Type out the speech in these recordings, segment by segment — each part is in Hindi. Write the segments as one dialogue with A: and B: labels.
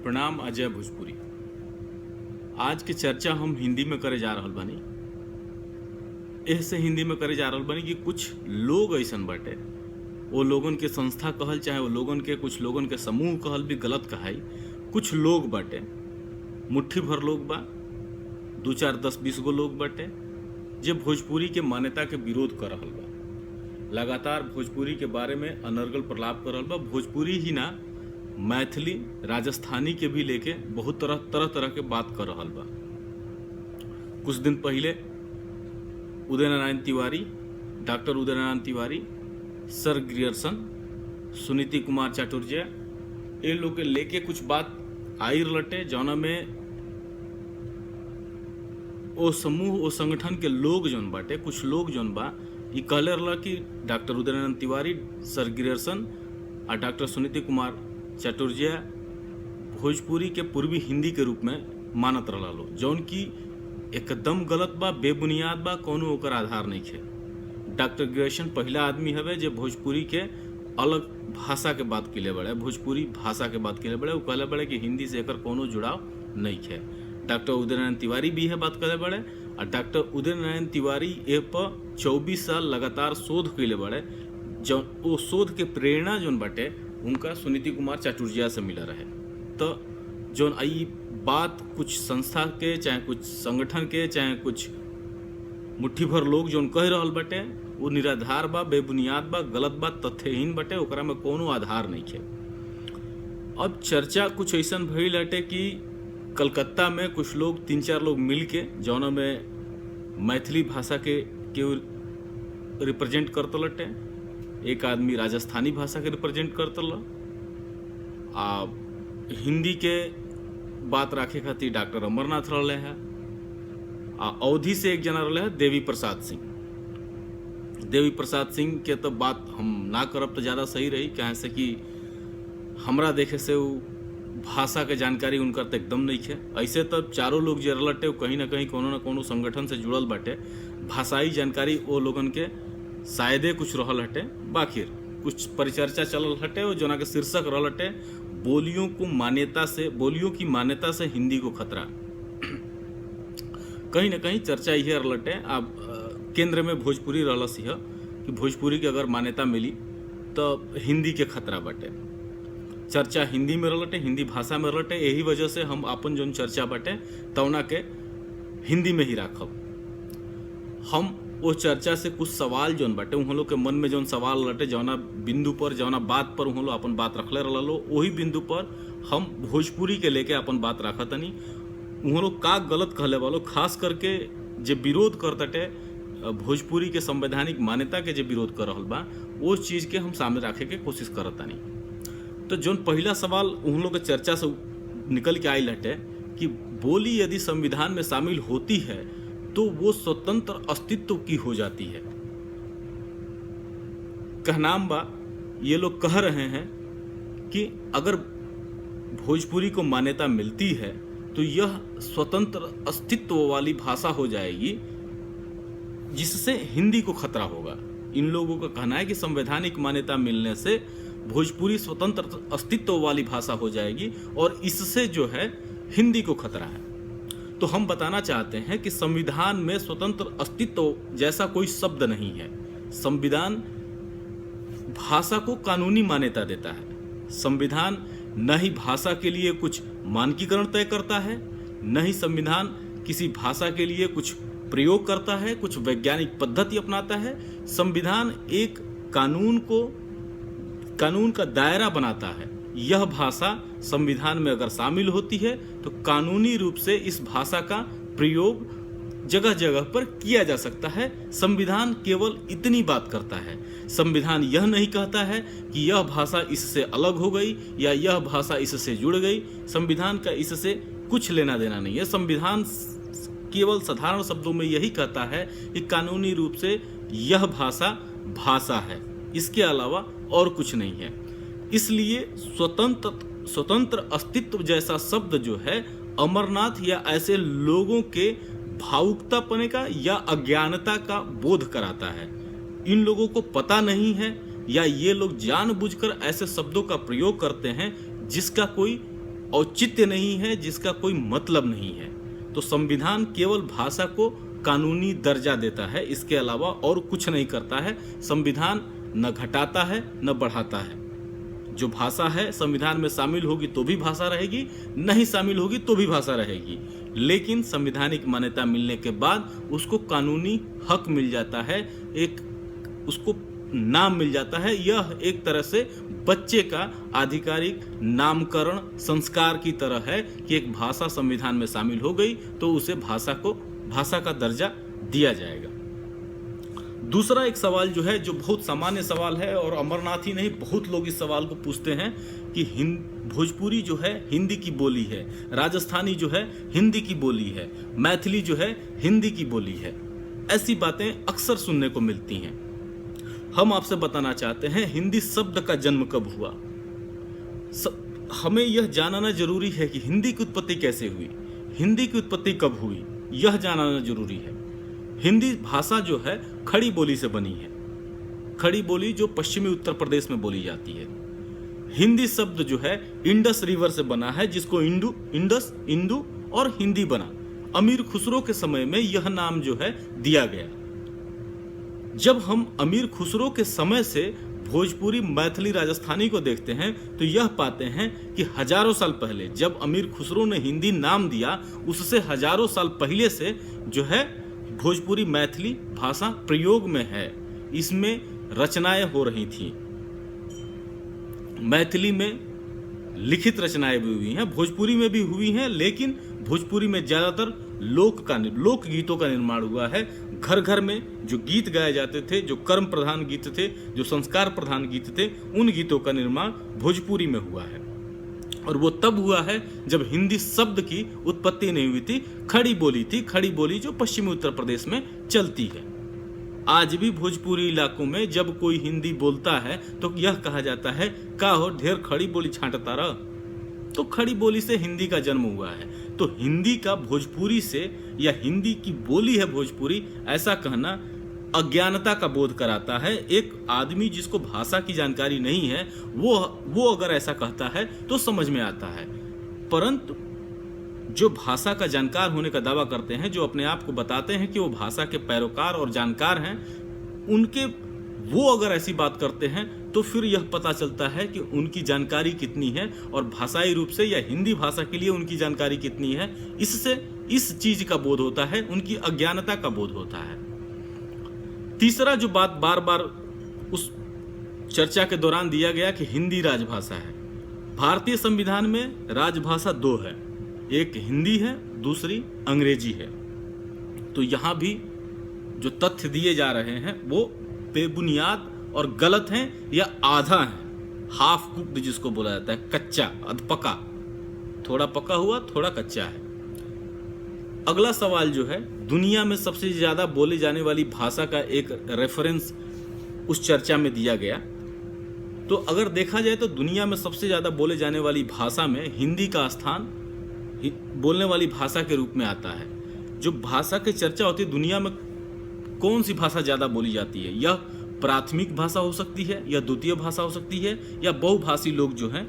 A: प्रणाम। अजय भोजपुरी। आज के चर्चा हम हिंदी में करे जा रहल बानी। ऐसे हिंदी में करे जा रहल बानी कि कुछ लोग ऐसन बाटे, वो लोगन के संस्था कहल चाहे वो लोगन के कुछ लोगन के समूह कहल भी गलत कहाई। कुछ लोग बाटे, मुट्ठी भर लोग बा, 2 4 10 20 गो लोग बाटे जे भोजपुरी के मान्यता के विरोध कर रहल बा। लगातार भोजपुरी के बारे में अनर्गल प्रलाप कर रहल बा। भोजपुरी ही ना, मैथिली, राजस्थानी के भी लेके बहुत तरह के बात कर रहल बा। कुछ दिन पहले Uday Narayan Tiwari, doctor Uday Narayan Tiwari, sir Grierson, Suniti Kumar चाटुर्य, ये लोग के लेके कुछ बात आई रलटे, जौना में वो समूह, वो संगठन के लोग जौन बाटे, कुछ लोग जौन बा, ये कहले रहला कि doctor Uday Narayan Tiwari, sir Grierson और डॉक्टर सुनीति कुमार चाटुर्य भोजपुरी के पूर्वी हिंदी के रूप में मानत रहला लो, जौन की एकदम गलत बा, बेबुनियाद बा, कोनो ओकर आधार नहीं है। डॉक्टर ग्रेशन पहला आदमी हवे जे भोजपुरी के अलग भाषा के बात के लिए बड़े, भोजपुरी भाषा के बात के लिए बड़े। वो कहले बड़े कि हिंदी से एकर कोनो जुड़ाव नहीं है। डॉक्टर उदय नारायण तिवारी भी है बात कहले बड़े, और डॉक्टर उदय नारायण तिवारी ए पर 24 साल लगातार शोध कैले बड़े। जो वो शोध के प्रेरणा जौन बाटे उनका सुनीति कुमार चाटुर्य से मिला रहे। तो जो आई बात कुछ संस्था के, चाहे कुछ संगठन के, चाहे कुछ मुट्ठी भर लोग जो कह रहल बाटे, वो निराधार बा, बेबुनियाद बा, गलत बा, तथ्यहीन बाटे, ओकरा में कोनो आधार नहीं है। अब चर्चा कुछ ऐसा भइल हटे कि कलकत्ता में कुछ लोग, 3 4 लोग मिल के, जौना में मैथिली भाषा के रिप्रेजेंट करते लटे, एक आदमी राजस्थानी भाषा के रिप्रेजेंट करतल, हिंदी के बात रखे खातिर डॉक्टर अमरनाथ रहे है, अवधि से एक जना रहे है देवी प्रसाद सिंह। देवी प्रसाद सिंह के तो बात हम ना करब तो ज़्यादा सही रही, कहे से कि हमरा देखे से वो भाषा के जानकारी उनकर तो एकदम नहीं है। ऐसे तो चारों लोग जो रलटे कहीं ना कहीं कोनो ना कोनो संगठन से जुड़ल बाटे, भाषाई जानकारी वो लोगन के शायदे कुछ रहल हटे। बाकी कुछ परिचर्चा चलल हटे, वो जना के शीर्षक रहल हटे, बोलियों की मान्यता से हिंदी को खतरा। कहीं ना कहीं चर्चा यह रहलटे। अब केंद्र में भोजपुरी रहलस है कि भोजपुरी की अगर मान्यता मिली तो हिंदी के खतरा बाटे। चर्चा हिंदी में रहलटे, हिंदी भाषा में रहलटे। यही वजह से हम अपन जो चर्चा बाटे तौना के हिंदी में ही राखब। हम वो चर्चा से कुछ सवाल जौन बाटे, उन लोग के मन में जौन सवाल लटे, जौना बिंदु पर, जौना बात पर उन लोग अपन बात रखले रहलो, वही बिंदु पर हम भोजपुरी के लेके अपन बात रखतनी। उन लोग का गलत कहले वालो, खास करके जे विरोध करतटे भोजपुरी के संवैधानिक मान्यता के जे विरोध कर रहल बा, वो चीज के हम सामने रखे के कोशिश करतनी। तो जौन पहला सवाल उन लोग के चर्चा से निकल के आयल हटे कि बोली यदि संविधान में शामिल होती है तो वो स्वतंत्र अस्तित्व की हो जाती है। कहनाम बा, ये लोग कह रहे हैं कि अगर भोजपुरी को मान्यता मिलती है तो यह स्वतंत्र अस्तित्व वाली भाषा हो जाएगी, जिससे हिंदी को खतरा होगा। इन लोगों का कहना है कि संवैधानिक मान्यता मिलने से भोजपुरी स्वतंत्र अस्तित्व वाली भाषा हो जाएगी और इससे जो है हिंदी को खतरा है। तो हम बताना चाहते हैं कि संविधान में स्वतंत्र अस्तित्व जैसा कोई शब्द नहीं है। संविधान भाषा को कानूनी मान्यता देता है। संविधान न ही भाषा के लिए कुछ मानकीकरण तय करता है, न ही संविधान किसी भाषा के लिए कुछ प्रयोग करता है, कुछ वैज्ञानिक पद्धति अपनाता है। संविधान एक कानून का दायरा बनाता है। यह भाषा संविधान में अगर शामिल होती है तो कानूनी रूप से इस भाषा का प्रयोग जगह जगह पर किया जा सकता है। संविधान केवल इतनी बात करता है। संविधान यह नहीं कहता है कि यह भाषा इससे अलग हो गई या यह भाषा इससे जुड़ गई। संविधान का इससे कुछ लेना देना नहीं है। संविधान केवल साधारण शब्दों में यही कहता है कि कानूनी रूप से यह भाषा है, इसके अलावा और कुछ नहीं है। इसलिए स्वतंत्र अस्तित्व जैसा शब्द जो है अमरनाथ या ऐसे लोगों के भावुकतापने का या अज्ञानता का बोध कराता है। इन लोगों को पता नहीं है या ये लोग जानबूझकर ऐसे शब्दों का प्रयोग करते हैं जिसका कोई औचित्य नहीं है, जिसका कोई मतलब नहीं है। तो संविधान केवल भाषा को कानूनी दर्जा देता है, इसके अलावा और कुछ नहीं करता है। संविधान न घटाता है न बढ़ाता है। जो भाषा है संविधान में शामिल होगी तो भी भाषा रहेगी, नहीं शामिल होगी तो भी भाषा रहेगी, लेकिन संवैधानिक मान्यता मिलने के बाद उसको कानूनी हक मिल जाता है, एक उसको नाम मिल जाता है। यह एक तरह से बच्चे का आधिकारिक नामकरण संस्कार की तरह है कि एक भाषा संविधान में शामिल हो गई तो उसे भाषा का दर्जा दिया जाएगा। दूसरा एक सवाल जो है, जो बहुत सामान्य सवाल है और अमरनाथ ही नहीं बहुत लोग इस सवाल को पूछते हैं कि भोजपुरी जो है हिंदी की बोली है, राजस्थानी जो है हिंदी की बोली है, मैथिली जो है हिंदी की बोली है। ऐसी बातें अक्सर सुनने को मिलती हैं। हम आपसे बताना चाहते हैं हिंदी शब्द का जन्म कब हुआ। हमें यह जानना जरूरी है कि हिंदी की उत्पत्ति कैसे हुई, हिंदी की उत्पत्ति कब हुई, यह जानना जरूरी है। हिंदी भाषा जो है खड़ी बोली से बनी है, खड़ी बोली जो पश्चिमी उत्तर प्रदेश में बोली जाती है। हिंदी शब्द जो है इंडस रिवर से बना है, जिसको इंदु और हिंदी बना। अमीर खुसरो के समय में यह नाम जो है दिया गया। जब हम अमीर खुसरो के समय से भोजपुरी, मैथिली, राजस्थानी को देखते हैं तो यह पाते हैं कि हजारों साल पहले जब अमीर खुसरो ने हिंदी नाम दिया, उससे हजारों साल पहले से जो है भोजपुरी, मैथिली भाषा प्रयोग में है। इसमें रचनाएं हो रही थी। मैथिली में लिखित रचनाएं भी हुई हैं, भोजपुरी में भी हुई हैं, लेकिन भोजपुरी में ज्यादातर लोक गीतों का निर्माण हुआ है। घर घर में जो गीत गाए जाते थे, जो कर्म प्रधान गीत थे, जो संस्कार प्रधान गीत थे, उन गीतों का निर्माण भोजपुरी में हुआ है। और वो तब हुआ है जब हिंदी शब्द की उत्पत्ति नहीं हुई थी, खड़ी बोली थी। खड़ी बोली जो पश्चिमी उत्तर प्रदेश में चलती है। आज भी भोजपुरी इलाकों में जब कोई हिंदी बोलता है तो यह कहा जाता है, का हो ढेर खड़ी बोली छांटता रह। तो खड़ी बोली से हिंदी का जन्म हुआ है। तो हिंदी का भोजपुरी से, या हिंदी की बोली है भोजपुरी, ऐसा कहना अज्ञानता का बोध कराता है। एक आदमी जिसको भाषा की जानकारी नहीं है, वो अगर ऐसा कहता है तो समझ में आता है। परंतु जो भाषा का जानकार होने का दावा करते हैं, जो अपने आप को बताते हैं कि वो भाषा के पैरोकार और जानकार हैं, वो अगर ऐसी बात करते हैं तो फिर यह पता चलता है कि उनकी जानकारी कितनी है और भाषाई रूप से या हिंदी भाषा के लिए उनकी जानकारी कितनी है। इससे इस चीज का बोध होता है, उनकी अज्ञानता का बोध होता है। तीसरा जो बात बार बार उस चर्चा के दौरान दिया गया कि हिंदी राजभाषा है। भारतीय संविधान में राजभाषा दो है, एक हिंदी है, दूसरी अंग्रेजी है। तो यहां भी जो तथ्य दिए जा रहे हैं वो बेबुनियाद और गलत हैं या आधा है, हाफ कुक्ड जिसको बोला जाता है, कच्चा, अधपका, थोड़ा पका हुआ थोड़ा कच्चा है। अगला सवाल जो है, दुनिया में सबसे ज्यादा बोले जाने वाली भाषा का एक रेफरेंस उस चर्चा में दिया गया। तो अगर देखा जाए तो दुनिया में सबसे ज्यादा बोले जाने वाली भाषा में हिंदी का स्थान बोलने वाली भाषा के रूप में आता है। जो भाषा की चर्चा होती है, दुनिया में कौन सी भाषा ज्यादा बोली जाती है, यह प्राथमिक भाषा हो सकती है या द्वितीय भाषा हो सकती है, या बहुभाषी लोग जो हैं,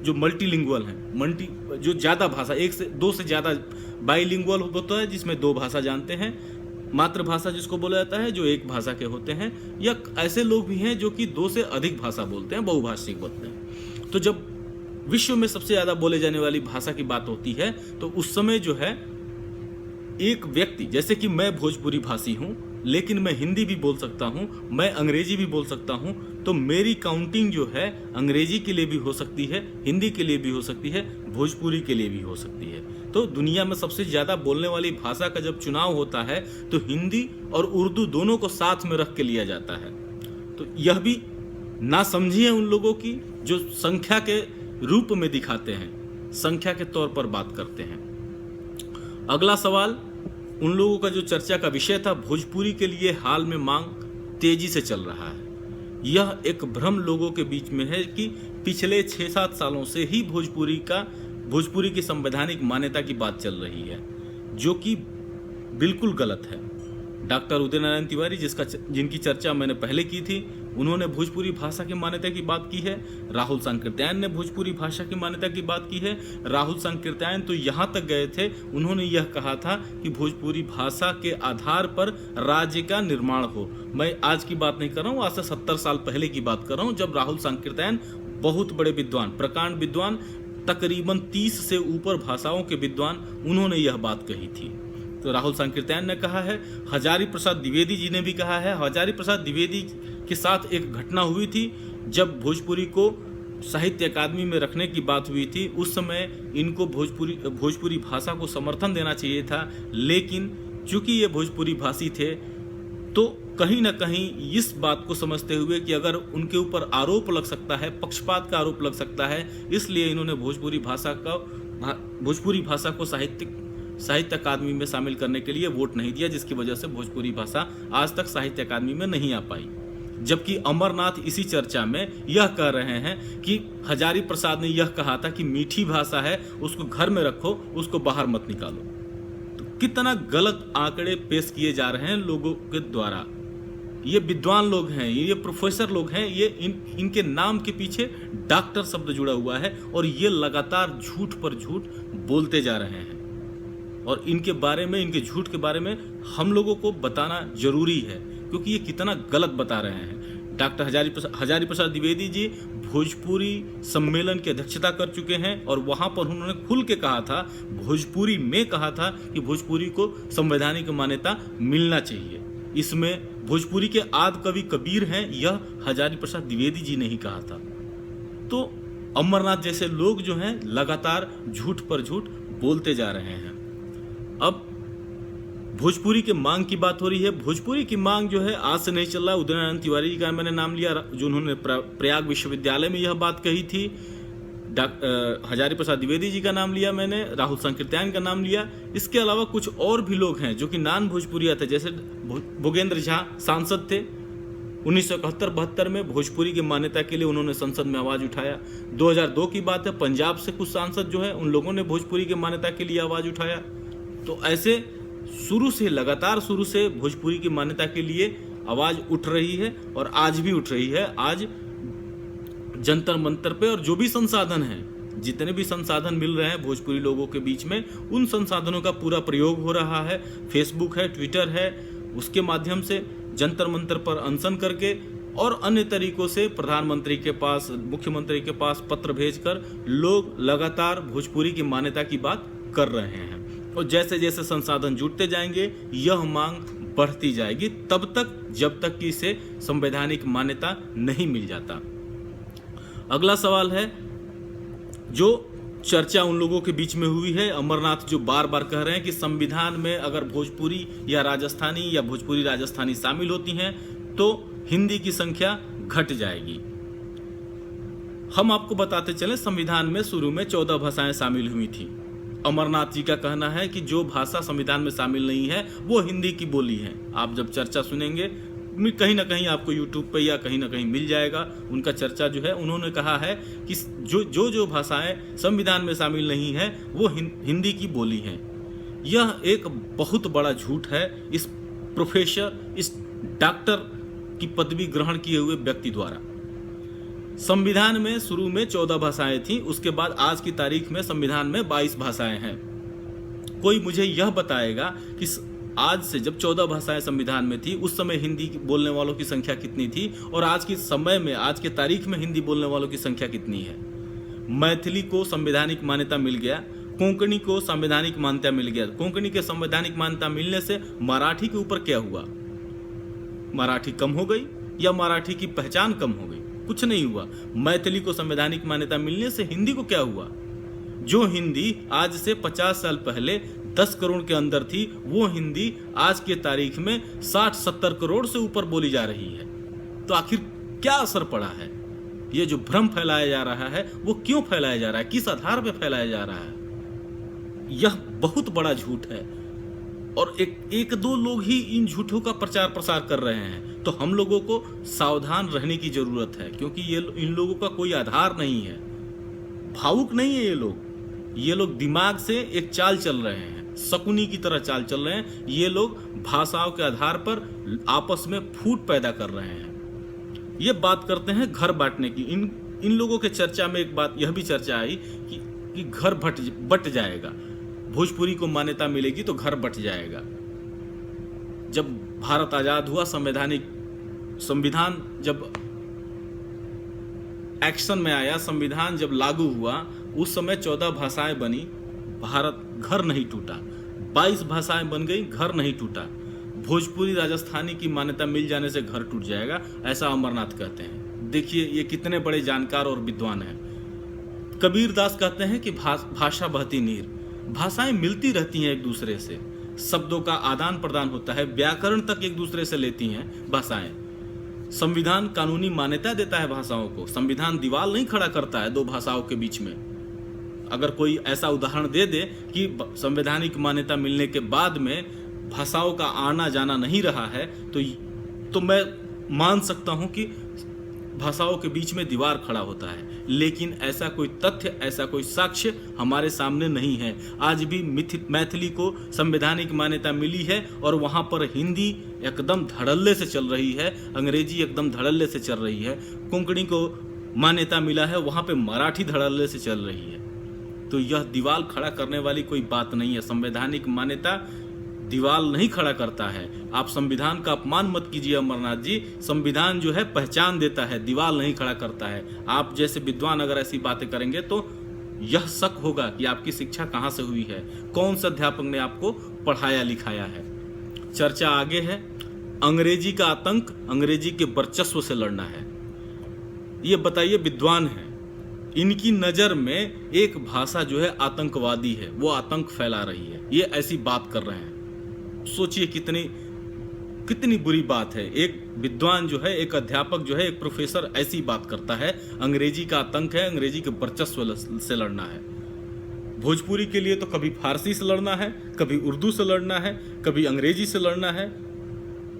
A: जो मल्टीलिंगुअल हैं, जो ज्यादा भाषा, एक से दो से ज्यादा, बाइलिंगुअल होता है जिसमें दो भाषा जानते हैं, मातृभाषा जिसको बोला जाता है जो एक भाषा के होते हैं, या ऐसे लोग भी हैं जो कि दो से अधिक भाषा बोलते हैं, बहुभाषिक बोलते हैं। तो जब विश्व में सबसे ज्यादा बोले जाने वाली भाषा की बात होती है तो उस समय जो है एक व्यक्ति, जैसे कि मैं भोजपुरी भाषी हूं लेकिन मैं हिंदी भी बोल सकता हूं, मैं अंग्रेजी भी बोल सकता हूं, तो मेरी काउंटिंग जो है अंग्रेजी के लिए भी हो सकती है, हिंदी के लिए भी हो सकती है, भोजपुरी के लिए भी हो सकती है। तो दुनिया में सबसे ज्यादा बोलने वाली भाषा का जब चुनाव होता है तो हिंदी और उर्दू दोनों को साथ में रख के लिया जाता है। तो यह भी नासमझी है उन लोगों की जो संख्या के रूप में दिखाते हैं, संख्या के तौर पर बात करते हैं। अगला सवाल उन लोगों का जो चर्चा का विषय था, भोजपुरी के लिए हाल में मांग तेजी से चल रहा है। यह एक भ्रम लोगों के बीच में है कि पिछले 6-7 सालों से ही भोजपुरी की संवैधानिक मान्यता की बात चल रही है, जो कि बिल्कुल गलत है। डॉक्टर उदय नारायण तिवारी जिनकी चर्चा मैंने पहले की थी, उन्होंने भोजपुरी भाषा की मान्यता की बात की है। राहुल सांकृत्यायन ने भोजपुरी भाषा की मान्यता की बात की है। राहुल सांकृत्यायन तो यहाँ तक गए थे, उन्होंने यह कहा था कि भोजपुरी भाषा के आधार पर राज्य का निर्माण हो। मैं आज की बात नहीं कर रहा हूँ, आज से 70 साल पहले की बात कर रहा हूँ, जब राहुल सांकृत्यायन बहुत बड़े विद्वान, प्रकांड विद्वान, तकरीबन 30 से ऊपर भाषाओं के विद्वान, उन्होंने यह बात कही थी। तो राहुल सांकृत्यायन ने कहा है, हजारी प्रसाद द्विवेदी जी ने भी कहा है। हजारी प्रसाद द्विवेदी के साथ एक घटना हुई थी, जब भोजपुरी को साहित्य अकादमी में रखने की बात हुई थी। उस समय इनको भोजपुरी भाषा को समर्थन देना चाहिए था, लेकिन चूंकि ये भोजपुरी भाषी थे तो कहीं ना कहीं इस बात को समझते हुए कि अगर उनके ऊपर आरोप लग सकता है, पक्षपात का आरोप लग सकता है, इसलिए इन्होंने भोजपुरी भाषा को साहित्य अकादमी में शामिल करने के लिए वोट नहीं दिया, जिसकी वजह से भोजपुरी भाषा आज तक साहित्य अकादमी में नहीं आ पाई। जबकि अमरनाथ इसी चर्चा में यह कह रहे हैं कि हजारी प्रसाद ने यह कहा था कि मीठी भाषा है, उसको घर में रखो, उसको बाहर मत निकालो। तो कितना गलत आंकड़े पेश किए जा रहे हैं लोगों के द्वारा। ये विद्वान लोग हैं, ये प्रोफेसर लोग हैं, ये इनके नाम के पीछे डॉक्टर शब्द जुड़ा हुआ है, और ये लगातार झूठ पर झूठ बोलते जा रहे हैं। और इनके बारे में, इनके झूठ के बारे में हम लोगों को बताना जरूरी है, क्योंकि ये कितना गलत बता रहे हैं। डॉक्टर हजारी प्रसाद द्विवेदी जी भोजपुरी सम्मेलन की अध्यक्षता कर चुके हैं, और वहां पर उन्होंने खुल के कहा था, भोजपुरी में कहा था कि भोजपुरी को संवैधानिक मान्यता मिलना चाहिए। इसमें भोजपुरी के आदि कवि कबीर हैं, यह हजारी प्रसाद द्विवेदी जी ने ही कहा था। तो अमरनाथ जैसे लोग जो हैं लगातार झूठ पर झूठ बोलते जा रहे हैं। अब भोजपुरी के मांग की बात हो रही है। भोजपुरी की मांग जो है आज से नहीं चल रहा है। उदयनारायण तिवारी जी का मैंने नाम लिया, जो उन्होंने प्रयाग विश्वविद्यालय में यह बात कही थी। हजारी प्रसाद द्विवेदी जी का नाम लिया मैंने, राहुल सांकृत्यायन का नाम लिया। इसके अलावा कुछ और भी लोग हैं जो कि नान भोजपुरिया थे, जैसे भोगेंद्र झा सांसद थे। 1971-72 में भोजपुरी की मान्यता के लिए उन्होंने संसद में आवाज उठाया। 2002 की बात है, पंजाब से कुछ सांसद जो है उन लोगों ने भोजपुरी की मान्यता के लिए आवाज उठाया। तो ऐसे लगातार शुरू से भोजपुरी की मान्यता के लिए आवाज उठ रही है, और आज भी उठ रही है। आज जंतर मंतर पे, और जो भी संसाधन हैं, जितने भी संसाधन मिल रहे हैं भोजपुरी लोगों के बीच में, उन संसाधनों का पूरा प्रयोग हो रहा है। फेसबुक है, ट्विटर है, उसके माध्यम से जंतर मंतर पर अनशन करके और अन्य तरीकों से प्रधानमंत्री के पास, मुख्यमंत्री के पास पत्र भेजकर लोग लगातार भोजपुरी की मान्यता की बात कर रहे हैं। और जैसे जैसे संसाधन जुटते जाएंगे, यह मांग बढ़ती जाएगी, तब तक जब तक कि इसे संवैधानिक मान्यता नहीं मिल जाता। अगला सवाल है, जो चर्चा उन लोगों के बीच में हुई है, अमरनाथ जो बार बार कह रहे हैं कि संविधान में अगर भोजपुरी या राजस्थानी या भोजपुरी राजस्थानी शामिल होती हैं तो हिंदी की संख्या घट जाएगी। हम आपको बताते चले, संविधान में शुरू में 14 भाषाएं शामिल हुई थी। अमरनाथ जी का कहना है कि जो भाषा संविधान में शामिल नहीं है वो हिंदी की बोली है। आप जब चर्चा सुनेंगे कहीं ना कहीं आपको यूट्यूब पे या कहीं ना कहीं मिल जाएगा, उनका चर्चा जो है, उन्होंने कहा है कि जो भाषाएं संविधान में शामिल नहीं है वो हिंदी की बोली हैं। यह एक बहुत बड़ा झूठ है इस प्रोफेसर, इस डॉक्टर की पदवी ग्रहण किए हुए व्यक्ति द्वारा। संविधान में शुरू में 14 भाषाएं थी, उसके बाद आज की तारीख में संविधान में 22 भाषाएं हैं। कोई मुझे यह बताएगा कि आज से जब 14 भाषाएं संविधान में थी, उस समय हिंदी बोलने वालों की संख्या कितनी थी, और आज के समय में, आज के तारीख में हिंदी बोलने वालों की संख्या कितनी है। मैथिली को संवैधानिक मान्यता मिल गया, कोंकणी को संवैधानिक मान्यता मिल गया। कोंकणी के संवैधानिक मान्यता मिलने से मराठी के ऊपर क्या हुआ? मराठी कम हो गई या मराठी की पहचान कम हो गई? कुछ नहीं हुआ। मैथिली को संवैधानिक मान्यता मिलने से हिंदी को क्या हुआ? जो हिंदी आज से 50 साल पहले 10 करोड़ के अंदर थी, वो हिंदी आज के तारीख में 60-70 करोड़ से ऊपर बोली जा रही है। तो आखिर क्या असर पड़ा है? ये जो भ्रम फैलाया जा रहा है वो क्यों फैलाया जा रहा है, किस आधार पर फैलाया जा रहा है? यह बहुत बड़ा झूठ है, और एक दो लोग ही इन झूठों का प्रचार प्रसार कर रहे हैं। तो हम लोगों को सावधान रहने की जरूरत है, क्योंकि इन लोगों का कोई आधार नहीं है, भावुक नहीं है ये लोग दिमाग से एक चाल चल रहे हैं, शकुनी की तरह चाल चल रहे हैं। ये लोग भाषाओं के आधार पर आपस में फूट पैदा कर रहे हैं। ये बात करते हैं घर बांटने की। इन लोगों के चर्चा में एक बात यह भी चर्चा आई कि घर बट जाएगा, भोजपुरी को मान्यता मिलेगी तो घर बट जाएगा। जब भारत आजाद हुआ, संविधान जब एक्शन में आया, संविधान जब लागू हुआ, उस समय 14 भाषाएं बनी, भारत घर नहीं टूटा। 22 भाषाएं बन गई, घर नहीं टूटा। भोजपुरी राजस्थानी की मान्यता मिल जाने से घर टूट जाएगा, ऐसा अमरनाथ कहते हैं। देखिए ये कितने बड़े जानकार और विद्वान हैं। कबीर दास कहते हैं कि भाषा बहती नीर, भाषाएं मिलती रहती हैं एक दूसरे से, शब्दों का आदान प्रदान होता है, व्याकरण तक एक दूसरे से लेती हैं भाषाएं। संविधान कानूनी मान्यता देता है भाषाओं को। संविधान दीवार नहीं खड़ा करता है दो भाषाओं के बीच में। अगर कोई ऐसा उदाहरण दे दे कि संवैधानिक मान्यता मिलने के बाद में भाषाओं का आना जाना नहीं रहा है, तो मैं मान सकता हूं कि भाषाओं के बीच में दीवार खड़ा होता है। लेकिन ऐसा कोई तथ्य, ऐसा कोई साक्ष्य हमारे सामने नहीं है। आज भी मैथिली को संवैधानिक मान्यता मिली है और वहाँ पर हिंदी एकदम धड़ल्ले से चल रही है, अंग्रेजी एकदम धड़ल्ले से चल रही है। कोंकणी को मान्यता मिला है, वहाँ पे मराठी धड़ल्ले से चल रही है। तो यह दीवार खड़ा करने वाली कोई बात नहीं है। संवैधानिक मान्यता दीवार नहीं खड़ा करता है। आप संविधान का अपमान मत कीजिए अमरनाथ जी। संविधान जो है पहचान देता है, दीवार नहीं खड़ा करता है। आप जैसे विद्वान अगर ऐसी बातें करेंगे तो यह शक होगा कि आपकी शिक्षा कहाँ से हुई है, कौन सा अध्यापक ने आपको पढ़ाया लिखाया है। चर्चा आगे है। अंग्रेजी का आतंक, अंग्रेजी के वर्चस्व से लड़ना है। ये बताइए, विद्वान है, इनकी नजर में एक भाषा जो है आतंकवादी है, वो आतंक फैला रही है, ये ऐसी बात कर रहे हैं। सोचिए कितनी बुरी बात है। एक विद्वान जो है, एक अध्यापक जो है, एक प्रोफेसर ऐसी बात करता है, अंग्रेजी का आतंक है, अंग्रेजी के वर्चस्व से लड़ना है। भोजपुरी के लिए तो कभी फारसी से लड़ना है, कभी उर्दू से लड़ना है, कभी अंग्रेजी से लड़ना है।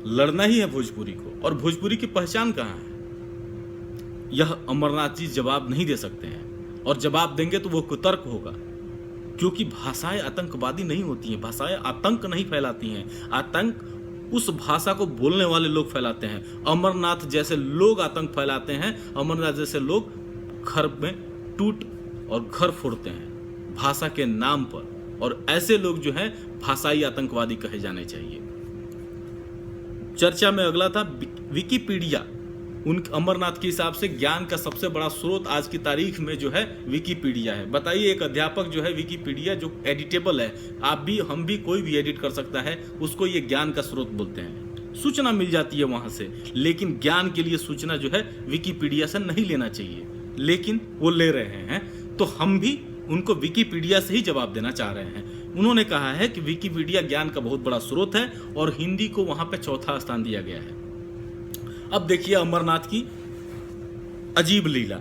A: लड़ना ही है भोजपुरी को। और भोजपुरी की पहचान कहाँ है, यह अमरनाथ जी जवाब नहीं दे सकते हैं। और जवाब देंगे तो वो कुतर्क होगा, क्योंकि भाषाएं आतंकवादी नहीं होती हैं, भाषाएं आतंक नहीं फैलाती हैं। आतंक उस भाषा को बोलने वाले लोग फैलाते हैं। अमरनाथ जैसे लोग आतंक फैलाते हैं। अमरनाथ जैसे लोग घर में टूट और घर फोड़ते हैं भाषा के नाम पर। और ऐसे लोग जो हैं भाषाई आतंकवादी कहे जाने चाहिए। चर्चा में अगला था विकिपीडिया। उन अमरनाथ के हिसाब से ज्ञान का सबसे बड़ा स्रोत आज की तारीख में जो है विकिपीडिया है। बताइए, एक अध्यापक जो है विकिपीडिया जो एडिटेबल है, आप भी हम भी कोई भी एडिट कर सकता है, उसको ये ज्ञान का स्रोत बोलते हैं। सूचना मिल जाती है वहां से, लेकिन ज्ञान के लिए सूचना जो है विकिपीडिया से नहीं लेना चाहिए, लेकिन वो ले रहे हैं। तो हम भी उनको विकिपीडिया से ही जवाब देना चाह रहे हैं। उन्होंने कहा है कि विकिपीडिया ज्ञान का बहुत बड़ा स्रोत है और हिंदी को वहां पे चौथा स्थान दिया गया है। अब देखिए अमरनाथ की अजीब लीला।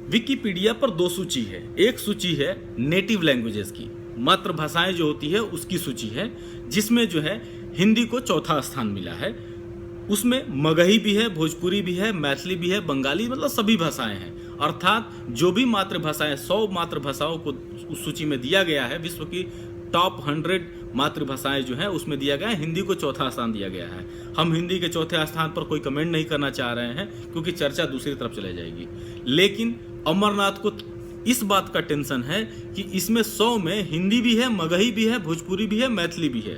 A: विकिपीडिया पर दो सूची है। एक सूची है नेटिव लैंग्वेजेस की, मातृभाषाएं जो होती है उसकी सूची है, जिसमें जो है हिंदी को चौथा स्थान मिला है। उसमें मगही भी है, भोजपुरी भी है, मैथिली भी है, बंगाली, मतलब सभी भाषाएं हैं। अर्थात जो भी मातृभाषाएं, 100 मातृभाषाओं को उस सूची में दिया गया है, विश्व की टॉप 100 मातृभाषाएं जो हैं उसमें दिया गया है, हिंदी को चौथा स्थान दिया गया है। हम हिंदी के चौथे स्थान पर कोई कमेंट नहीं करना चाह रहे हैं, क्योंकि चर्चा दूसरी तरफ चले जाएगी। लेकिन अमरनाथ को इस बात का टेंशन है कि इसमें 100 में हिंदी भी है, मगही भी है, भोजपुरी भी है, मैथिली भी है।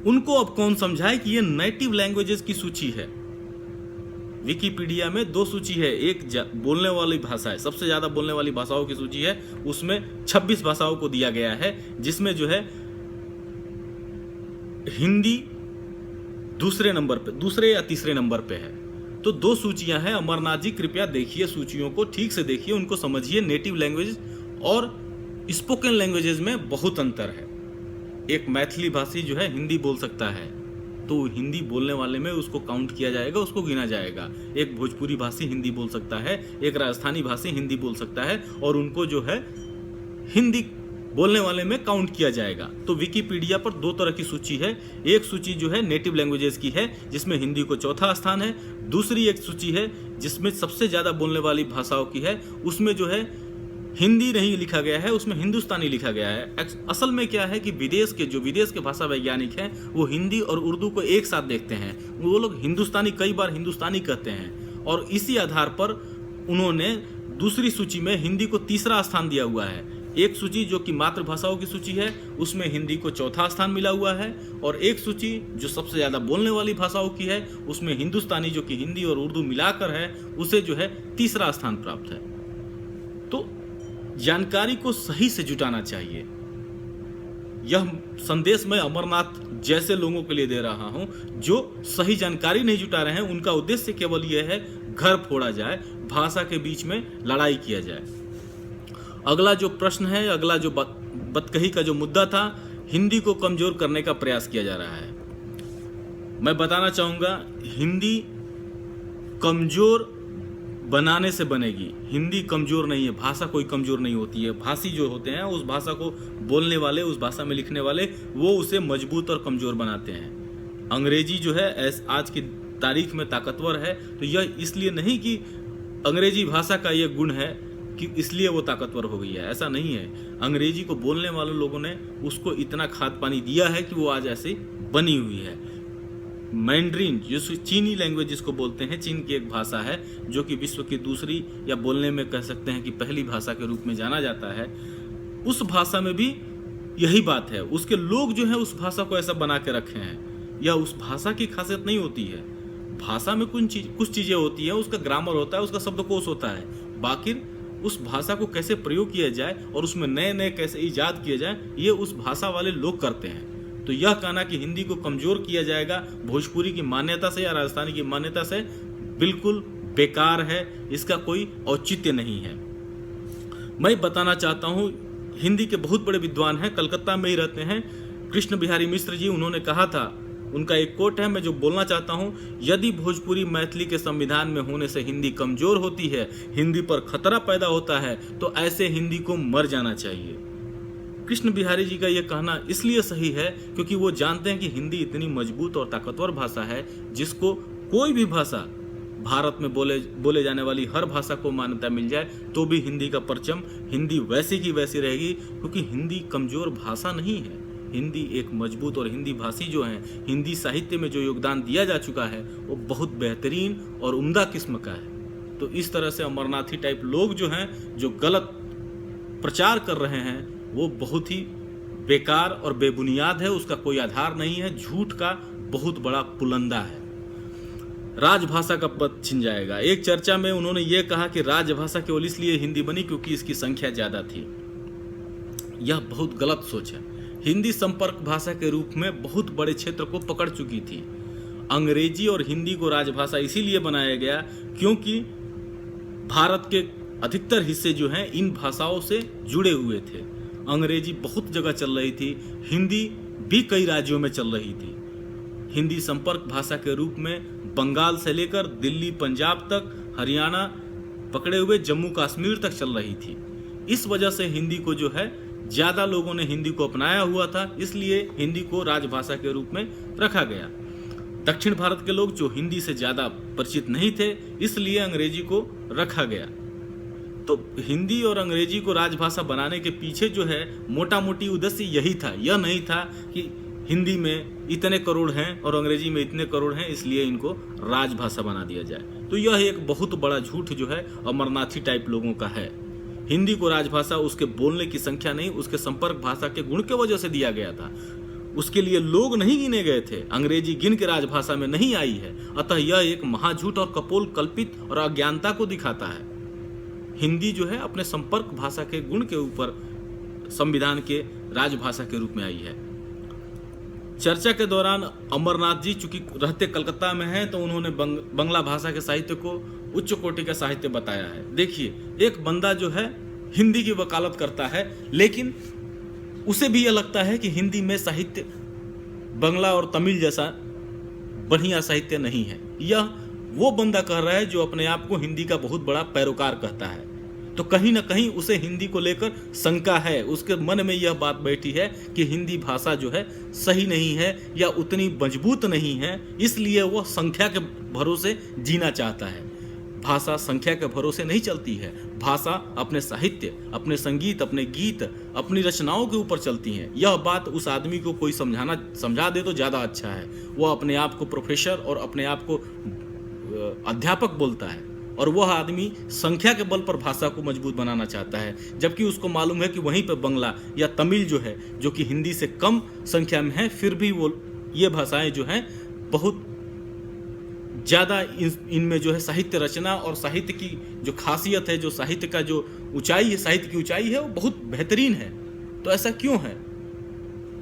A: उनको अब कौन समझाए कि ये नेटिव लैंग्वेजेस की सूची है। विकिपीडिया में दो सूची है, एक बोलने वाली भाषा है, सबसे ज्यादा बोलने वाली भाषाओं की सूची है, उसमें 26 भाषाओं को दिया गया है, जिसमें जो है हिंदी दूसरे नंबर पे, दूसरे या तीसरे नंबर पे है। तो दो सूचियां हैं। अमरनाथ जी कृपया देखिए सूचियों को, ठीक से देखिए, उनको समझिए। नेटिव लैंग्वेज और स्पोकन लैंग्वेजेस में बहुत अंतर है। एक मैथिली भाषी जो है हिंदी बोल सकता है, तो हिंदी बोलने वाले में उसको काउंट किया जाएगा, उसको गिना जाएगा। एक भोजपुरी भाषी हिंदी बोल सकता है, एक राजस्थानी भाषी हिंदी बोल सकता है, और उनको जो है हिंदी बोलने वाले में काउंट किया जाएगा। तो विकिपीडिया पर दो तरह की सूची है। एक सूची जो है नेटिव लैंग्वेजेस की है, जिसमें हिंदी को चौथा स्थान है। दूसरी एक सूची है जिसमें सबसे ज्यादा बोलने वाली भाषाओं की है, उसमें जो है हिंदी नहीं लिखा गया है, उसमें हिंदुस्तानी लिखा गया है। असल में क्या है कि विदेश के भाषा वैज्ञानिक हैं वो हिंदी और उर्दू को एक साथ देखते हैं। वो लोग हिंदुस्तानी, कई बार हिंदुस्तानी कहते हैं, और इसी आधार पर उन्होंने दूसरी सूची में हिंदी को तीसरा स्थान दिया हुआ है। एक सूची जो कि मातृभाषाओं की सूची है उसमें हिंदी को चौथा स्थान मिला हुआ है, और एक सूची जो सबसे ज़्यादा बोलने वाली भाषाओं की है उसमें हिंदुस्तानी, जो कि हिंदी और उर्दू मिलाकर है, उसे जो है तीसरा स्थान प्राप्त है। तो जानकारी को सही से जुटाना चाहिए। यह संदेश मैं अमरनाथ जैसे लोगों के लिए दे रहा हूं जो सही जानकारी नहीं जुटा रहे हैं। उनका उद्देश्य केवल यह है घर फोड़ा जाए, भाषा के बीच में लड़ाई किया जाए। अगला जो प्रश्न है, अगला जो बतकही का जो मुद्दा था, हिंदी को कमजोर करने का प्रयास किया जा रहा है। मैं बताना चाहूंगा, हिंदी कमजोर बनाने से बनेगी। हिंदी कमजोर नहीं है, भाषा कोई कमजोर नहीं होती है। भाषी जो होते हैं, उस भाषा को बोलने वाले, उस भाषा में लिखने वाले, वो उसे मजबूत और कमजोर बनाते हैं। अंग्रेजी जो है आज की तारीख में ताकतवर है, तो यह इसलिए नहीं कि अंग्रेजी भाषा का यह गुण है कि इसलिए वो ताकतवर हो गई है, ऐसा नहीं है। अंग्रेजी को बोलने वाले लोगों ने उसको इतना खाद पानी दिया है कि वो आज ऐसी बनी हुई है। मैंड्रीन, जो चीनी लैंग्वेज जिसको बोलते हैं, चीन की एक भाषा है जो कि विश्व की दूसरी, या बोलने में कह सकते हैं कि पहली भाषा के रूप में जाना जाता है। उस भाषा में भी यही बात है। उसके लोग जो है उस भाषा को ऐसा बना के रखे हैं। यह उस भाषा की खासियत नहीं होती है। भाषा में कुछ चीजें होती है, उसका ग्रामर होता है, उसका शब्दकोश होता है, बाकी उस भाषा को कैसे प्रयोग किया जाए और उसमें नए नए कैसे इजाद किए जाए, ये उस भाषा वाले लोग करते हैं। तो यह कहना कि हिंदी को कमजोर किया जाएगा भोजपुरी की मान्यता से या राजस्थानी की मान्यता से, बिल्कुल बेकार है। इसका कोई औचित्य नहीं है। मैं बताना चाहता हूँ, हिंदी के बहुत बड़े विद्वान हैं, कलकत्ता में ही रहते हैं, कृष्ण बिहारी मिश्र जी। उन्होंने कहा था, उनका एक कोट है, मैं जो बोलना चाहता हूँ, यदि भोजपुरी मैथिली के संविधान में होने से हिंदी कमजोर होती है, हिंदी पर खतरा पैदा होता है, तो ऐसे हिंदी को मर जाना चाहिए। कृष्ण बिहारी जी का यह कहना इसलिए सही है क्योंकि वो जानते हैं कि हिंदी इतनी मजबूत और ताकतवर भाषा है जिसको कोई भी भाषा, भारत में बोले जाने वाली हर भाषा को मान्यता मिल जाए तो भी हिंदी का परचम, हिंदी वैसी की वैसी रहेगी, क्योंकि हिंदी कमजोर भाषा नहीं है। हिंदी एक मजबूत, और हिंदी भाषी जो हैं, हिंदी साहित्य में जो योगदान दिया जा चुका है वो बहुत बेहतरीन और उम्दा किस्म का है। तो इस तरह से अमरनाथी टाइप लोग जो हैं, जो गलत प्रचार कर रहे हैं, वो बहुत ही बेकार और बेबुनियाद है। उसका कोई आधार नहीं है, झूठ का बहुत बड़ा पुलंदा है। राजभाषा का पद छिन जाएगा। एक चर्चा में उन्होंने ये कहा कि राजभाषा केवल इसलिए हिंदी बनी क्योंकि इसकी संख्या ज्यादा थी। यह बहुत गलत सोच है। हिंदी संपर्क भाषा के रूप में बहुत बड़े क्षेत्र को पकड़ चुकी थी। अंग्रेजी और हिंदी को राजभाषा इसीलिए बनाया गया क्योंकि भारत के अधिकतर हिस्से जो हैं इन भाषाओं से जुड़े हुए थे। अंग्रेजी बहुत जगह चल रही थी, हिंदी भी कई राज्यों में चल रही थी। हिंदी संपर्क भाषा के रूप में बंगाल से लेकर दिल्ली, पंजाब तक, हरियाणा पकड़े हुए जम्मू कश्मीर तक चल रही थी। इस वजह से हिंदी को जो है ज्यादा लोगों ने हिंदी को अपनाया हुआ था, इसलिए हिंदी को राजभाषा के रूप में रखा गया। दक्षिण भारत के लोग जो हिंदी से ज्यादा परिचित नहीं थे, इसलिए अंग्रेजी को रखा गया। तो हिंदी और अंग्रेजी को राजभाषा बनाने के पीछे जो है मोटा मोटी उद्देश्य यही था। यह नहीं था कि हिंदी में इतने करोड़ हैं और अंग्रेजी में इतने करोड़ हैं इसलिए इनको राजभाषा बना दिया जाए। तो यह एक बहुत बड़ा झूठ जो है अमरनाथी टाइप लोगों का है। हिंदी को राजभाषा उसके बोलने की संख्या नहीं, उसके संपर्क भाषा के गुण के वजह से दिया गया था। उसके लिए लोग नहीं गिने गए थे। अंग्रेजी गिन के राजभाषा में नहीं आई है। अतः यह एक महाझूठ और कपोल कल्पित और अज्ञानता को दिखाता है। हिंदी जो है अपने संपर्क भाषा के गुण के ऊपर संविधान के राजभाषा के रूप में आई है। चर्चा के दौरान अमरनाथ जी चूंकि रहते कलकत्ता में हैं, तो उन्होंने बंगला भाषा के साहित्य को उच्च कोटि का साहित्य बताया है। देखिए, एक बंदा जो है हिंदी की वकालत करता है, लेकिन उसे भी यह लगता है कि हिंदी में साहित्य बंगला और तमिल जैसा बढ़िया साहित्य नहीं है। यह वो बंदा कह रहा है जो अपने आप को हिंदी का बहुत बड़ा पैरोकार कहता है। तो कहीं ना कहीं उसे हिंदी को लेकर शंका है। उसके मन में यह बात बैठी है कि हिंदी भाषा जो है सही नहीं है या उतनी मजबूत नहीं है, इसलिए वह संख्या के भरोसे जीना चाहता है। भाषा संख्या के भरोसे नहीं चलती है। भाषा अपने साहित्य, अपने संगीत, अपने गीत, अपनी रचनाओं के ऊपर चलती हैं। यह बात उस आदमी को कोई समझा दे तो ज़्यादा अच्छा है। वह अपने आप को प्रोफेसर और अपने आप को अध्यापक बोलता है, और वह आदमी संख्या के बल पर भाषा को मजबूत बनाना चाहता है, जबकि उसको मालूम है कि वहीं पर बंगला या तमिल जो है, जो कि हिंदी से कम संख्या में है, फिर भी वो ये भाषाएं जो हैं बहुत ज़्यादा इनमें जो है साहित्य रचना और साहित्य की जो खासियत है, जो साहित्य का जो ऊंचाई है, साहित्य की ऊंचाई है, वो बहुत बेहतरीन है। तो ऐसा क्यों है?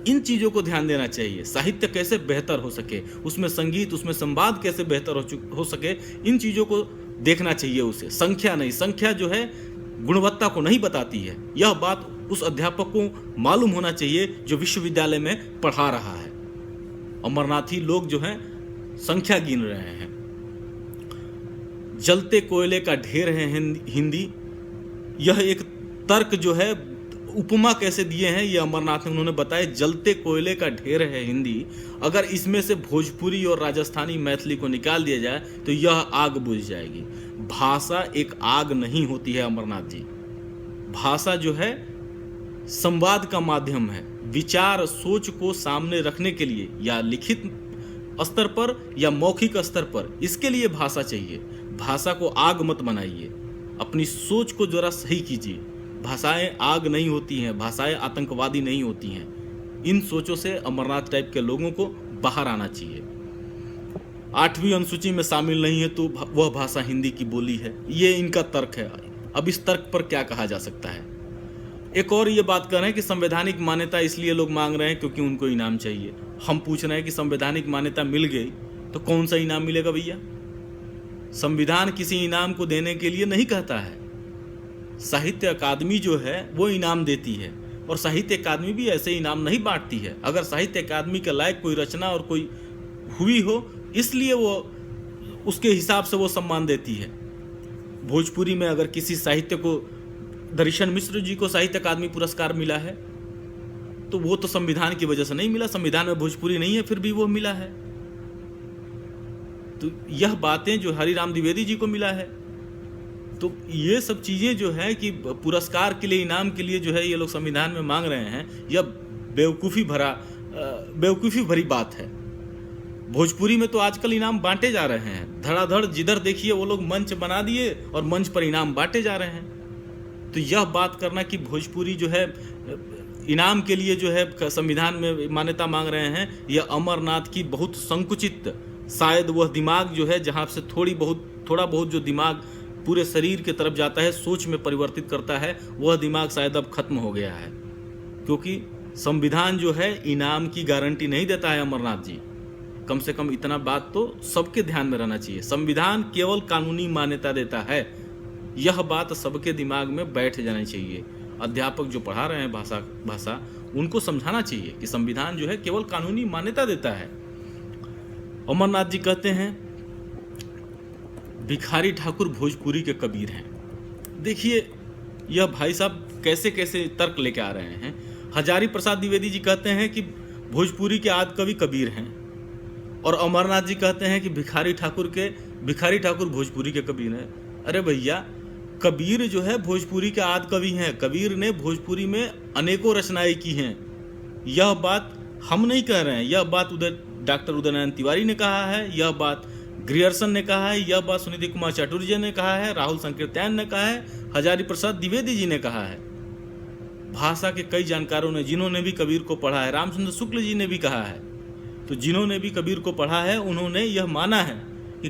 A: इन चीज़ों को ध्यान देना चाहिए। साहित्य कैसे बेहतर हो सके, उसमें संगीत, उसमें संवाद कैसे बेहतर हो सके, इन चीज़ों को देखना चाहिए उसे। संख्या नहीं, संख्या जो है गुणवत्ता को नहीं बताती है। यह बात उस अध्यापक को मालूम होना चाहिए जो विश्वविद्यालय में पढ़ा रहा है। अमरनाथी लोग जो हैं संख्या गिन रहे हैं। जलते कोयले का ढेर है हिंदी, यह एक तर्क जो है, उपमा कैसे दिए हैं ये अमरनाथ ने उन्होंने बताया। जलते कोयले का ढेर है हिंदी, अगर इसमें से भोजपुरी और राजस्थानी मैथिली को निकाल दिया जाए तो यह आग बुझ जाएगी। भाषा एक आग नहीं होती है अमरनाथ जी। भाषा जो है संवाद का माध्यम है। विचार, सोच को सामने रखने के लिए, या लिखित स्तर पर या मौखिक स्तर पर, इसके लिए भाषा चाहिए। भाषा को आग मत बनाइए, अपनी सोच को जरा सही कीजिए। भाषाएं आग नहीं होती हैं, भाषाएं आतंकवादी नहीं होती हैं। इन सोचों से अमरनाथ टाइप के लोगों को बाहर आना चाहिए। 8वीं अनुसूची में शामिल नहीं है तो वह भाषा हिंदी की बोली है, ये इनका तर्क है। अब इस तर्क पर क्या कहा जा सकता है? एक और ये बात कर रहे हैं कि संवैधानिक मान्यता इसलिए लोग मांग रहे हैं क्योंकि उनको इनाम चाहिए। हम पूछ रहे हैं कि संवैधानिक मान्यता मिल गई तो कौन सा इनाम मिलेगा भैया? संविधान किसी इनाम को देने के लिए नहीं कहता है। साहित्य अकादमी जो है वो इनाम देती है, और साहित्य अकादमी भी ऐसे इनाम नहीं बांटती है। अगर साहित्य अकादमी के लायक कोई रचना और कोई हुई हो, इसलिए वो उसके हिसाब से वो सम्मान देती है। भोजपुरी में अगर किसी साहित्य को, दर्शन मिश्र जी को साहित्य अकादमी पुरस्कार मिला है, तो वो तो संविधान की वजह से नहीं मिला। संविधान में भोजपुरी नहीं है, फिर भी वो मिला है। तो यह बातें जो हरिराम द्विवेदी जी को मिला है, तो ये सब चीज़ें जो है कि पुरस्कार के लिए, इनाम के लिए जो है ये लोग संविधान में मांग रहे हैं, यह बेवकूफ़ी भरी बात है। भोजपुरी में तो आजकल इनाम बांटे जा रहे हैं धड़ाधड़, जिधर देखिए वो लोग मंच बना दिए और मंच पर इनाम बांटे जा रहे हैं। तो यह बात करना कि भोजपुरी जो है इनाम के लिए जो है संविधान में मान्यता मांग रहे हैं, यह अमरनाथ की बहुत संकुचित, शायद वह दिमाग जो है जहाँ से थोड़ा बहुत जो दिमाग पूरे शरीर की तरफ जाता है, सोच में परिवर्तित करता है, वह दिमाग शायद अब खत्म हो गया है। क्योंकि संविधान जो है इनाम की गारंटी नहीं देता है अमरनाथ जी। कम से कम इतना बात तो सबके ध्यान में रहना चाहिए। संविधान केवल कानूनी मान्यता देता है, यह बात सबके दिमाग में बैठ जानी चाहिए। अध्यापक जो पढ़ा रहे हैं भाषा उनको समझाना चाहिए कि संविधान जो है केवल कानूनी मान्यता देता है। अमरनाथ जी कहते हैं भिखारी ठाकुर भोजपुरी के कबीर हैं। देखिए यह भाई साहब कैसे कैसे तर्क लेके आ रहे हैं। हजारी प्रसाद द्विवेदी जी कहते हैं कि भोजपुरी के आदि कवि कबीर हैं, और अमरनाथ जी कहते हैं कि भिखारी ठाकुर भोजपुरी के कबीर हैं। अरे भैया, कबीर जो है भोजपुरी के आदि कवि हैं। कबीर ने भोजपुरी में अनेकों रचनाएं की हैं। यह बात हम नहीं कह रहे हैं, यह बात डॉक्टर उदय नारायण तिवारी ने कहा है, यह बात ग्रियर्सन ने कहा है, यह बात सुनीति कुमार चटर्जी ने कहा है, राहुल संकीर्तन ने कहा है, हजारी प्रसाद द्विवेदी जी ने कहा है। भाषा के कई जानकारों ने, जिन्होंने भी कबीर को पढ़ा है, रामचंद्र शुक्ल जी ने भी कहा है। तो जिन्होंने भी कबीर को पढ़ा है उन्होंने यह माना है कि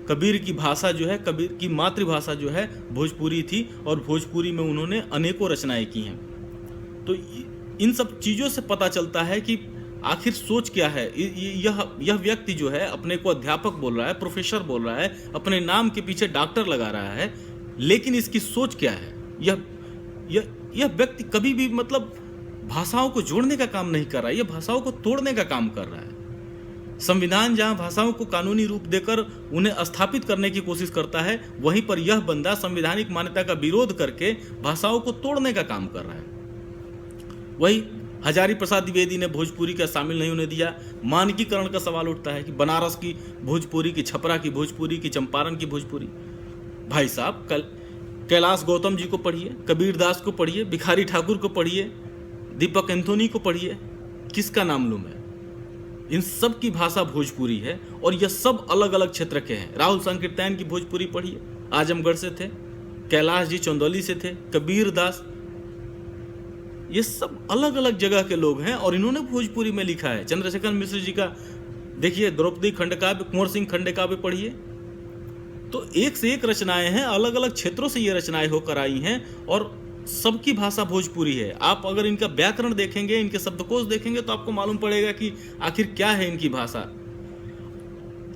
A: कबीर की भाषा जो है, कबीर की मातृभाषा जो है भोजपुरी थी, और भोजपुरी में उन्होंने अनेकों रचनाएं की हैं। तो इन सब चीज़ों से पता चलता है कि आखिर सोच क्या है। यह व्यक्ति जो है अपने को अध्यापक बोल रहा है, प्रोफेसर बोल रहा है, अपने नाम के पीछे डॉक्टर लगा रहा है, लेकिन इसकी सोच क्या है? यह व्यक्ति कभी भी मतलब भाषाओं को जोड़ने का काम नहीं कर रहा है, यह भाषाओं को तोड़ने का काम कर रहा है। संविधान जहां भाषाओं को कानूनी रूप देकर उन्हें स्थापित करने की कोशिश करता है, वहीं पर यह बंदा संवैधानिक मान्यता का विरोध करके भाषाओं को तोड़ने का काम कर रहा है। वही हजारी प्रसाद द्विवेदी ने भोजपुरी का शामिल नहीं होने दिया। मानकीकरण का सवाल उठता है कि बनारस की भोजपुरी की, छपरा की भोजपुरी की, चंपारण की भोजपुरी। भाई साहब, कैलाश गौतम जी को पढ़िए, कबीर दास को पढ़िए, भिखारी ठाकुर को पढ़िए, दीपक एंथोनी को पढ़िए, किसका नाम लूं मैं? इन सब की भाषा भोजपुरी है और यह सब अलग अलग क्षेत्र के हैं। राहुल संकीर्तन की भोजपुरी पढ़िए, आजमगढ़ से थे, कैलाश जी चंदौली से थे, कबीर दास, ये सब अलग अलग जगह के लोग हैं और इन्होंने भोजपुरी में लिखा है। चंद्रशेखर मिश्र जी का देखिए, द्रौपदी खंडकाव्य, कुंवर सिंह खंडकाव्य पढ़िए। तो एक से एक रचनाएं हैं, अलग अलग क्षेत्रों से ये रचनाएं होकर आई हैं और सबकी भाषा भोजपुरी है। आप अगर इनका व्याकरण देखेंगे, इनके शब्दकोश देखेंगे तो आपको मालूम पड़ेगा कि आखिर क्या है इनकी भाषा।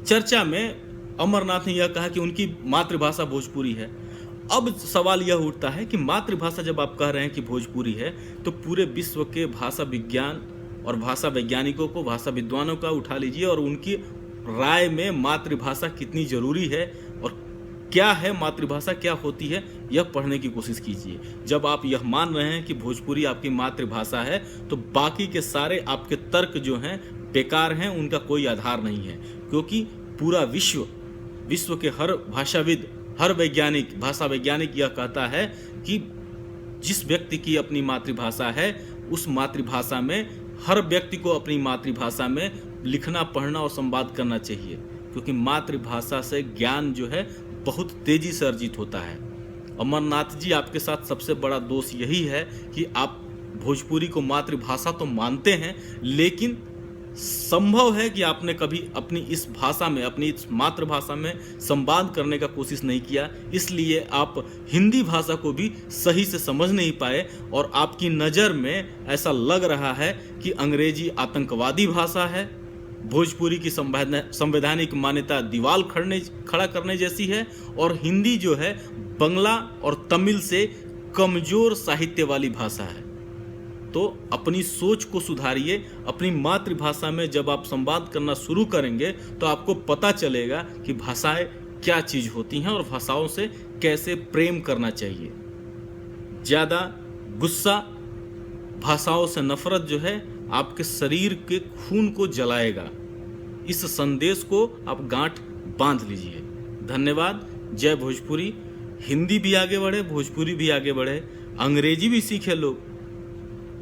A: चर्चा में अमरनाथ ने यह कहा कि उनकी मातृभाषा भोजपुरी है। अब सवाल यह उठता है कि मातृभाषा जब आप कह रहे हैं कि भोजपुरी है, तो पूरे विश्व के भाषा विज्ञान और भाषा वैज्ञानिकों को, भाषा विद्वानों का उठा लीजिए और उनकी राय में मातृभाषा कितनी जरूरी है और क्या है मातृभाषा, क्या होती है, यह पढ़ने की कोशिश कीजिए। जब आप यह मान रहे हैं कि भोजपुरी आपकी मातृभाषा है, तो बाकी के सारे आपके तर्क जो हैं बेकार हैं, उनका कोई आधार नहीं है। क्योंकि पूरा विश्व के हर भाषाविद, हर वैज्ञानिक, भाषा वैज्ञानिक यह कहता है कि जिस व्यक्ति की अपनी मातृभाषा है, उस मातृभाषा में हर व्यक्ति को अपनी मातृभाषा में लिखना, पढ़ना और संवाद करना चाहिए। क्योंकि मातृभाषा से ज्ञान जो है बहुत तेजी से अर्जित होता है। अमरनाथ जी, आपके साथ सबसे बड़ा दोष यही है कि आप भोजपुरी को मातृभाषा तो मानते हैं, लेकिन संभव है कि आपने कभी अपनी इस भाषा में, अपनी इस मातृभाषा में संवाद करने का कोशिश नहीं किया, इसलिए आप हिंदी भाषा को भी सही से समझ नहीं पाए और आपकी नज़र में ऐसा लग रहा है कि अंग्रेजी आतंकवादी भाषा है, भोजपुरी की संवैधानिक मान्यता दीवार खड़ा करने जैसी है और हिंदी जो है बंगला और तमिल से कमजोर साहित्य वाली भाषा है। तो अपनी सोच को सुधारिए। अपनी मातृभाषा में जब आप संवाद करना शुरू करेंगे तो आपको पता चलेगा कि भाषाएं क्या चीज़ होती हैं और भाषाओं से कैसे प्रेम करना चाहिए। ज़्यादा गुस्सा, भाषाओं से नफरत जो है आपके शरीर के खून को जलाएगा। इस संदेश को आप गांठ बांध लीजिए। धन्यवाद। जय भोजपुरी। हिंदी भी आगे बढ़े, भोजपुरी भी आगे बढ़े, अंग्रेजी भी सीखे लोग।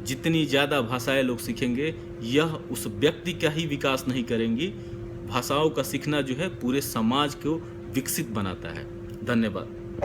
A: जितनी ज़्यादा भाषाएं लोग सीखेंगे, यह उस व्यक्ति का ही विकास नहीं करेंगी। भाषाओं का सीखना जो है पूरे समाज को विकसित बनाता है। धन्यवाद।